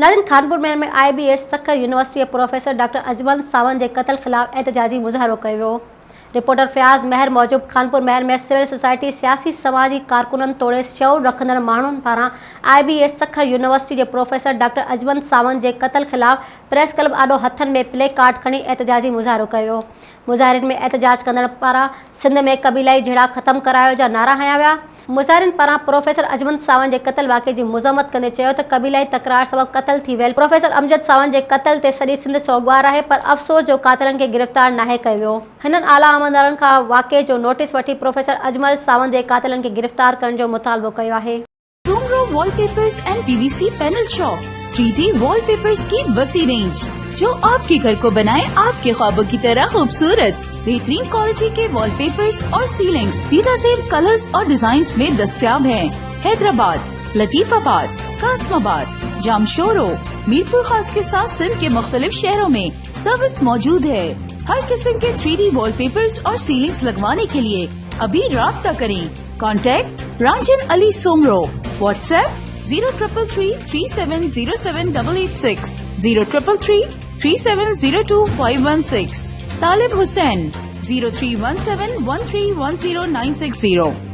नाज़रीन, कानपुर में IBS Sukkur university professor doctor Ajmal Sawant के कत्ल खिलाफ एहतजाजी मुज़ाहरो कयो वियो। रिपोर्टर फयाज़ महर मौजूब कानपुर महर में सिविल सोसाइटी सियासी समाजी कारकुननि तोड़े शऊर रखंदड़ माण्हुनि पारां IBS सखर यूनिवर्सिटी के प्रोफेसर डॉक्टर अजमल सावंत के कत्ल खिलाफ प्रेस क्लब आॾो हथनि में प्ले कार्ड खणी एहतजाजी मुज़ाहरो कयो। मुज़ाहिरनि में एहतजाज कंदड़ पारां सिंध में कबीलाई झेड़ा ख़त्म करायो जा नारा हया विया। मुज़ाहिरनि पारां प्रोफेसर अजमल सावंत के कत्ल वाक़े की मज़म्मत कंदे चयो त कबीलाई तकरार सबब कत्ल थी वियल प्रोफेसर अमजद सावंत के कत्ल ते सॼी सिंध सोगवार है, पर अफ़सोस जो कातिलनि के गिरफ़्तार नाहे कयो वियो। हिननि आला अमलदारनि खां वाक़े जो नोटिस वठी प्रोफेसर अजमल सावंत के कातिलनि के गिरफ़्तार करण जो मुतालबो कयो आहे। Soomro wallpapers and PVC panel shop 3D wallpapers की वसी रेंज जो आपके घर को बनाए आपके ख्वाबों की तरह खूबसूरत। बेहतरीन क्वालिटी के वॉलपेपर्स और सीलिंग्स बेनज़ीर कलर्स और डिजाइन्स में दस्तयाब हैं। हैदराबाद, लतीफाबाद, कासमाबाद, जामशोरो, मीरपुर खास के साथ सिंध के मुख्तलिफ शहरों में सर्विस मौजूद है। हर किस्म के 3D वॉलपेपर्स और सीलिंग्स लगवाने के लिए अभी राब्ता करें। कॉन्टैक्ट रांझन अली सोमरो। व्हाट्सएप 0333370786 03333702 516। तालिब हुसैन 031713109660।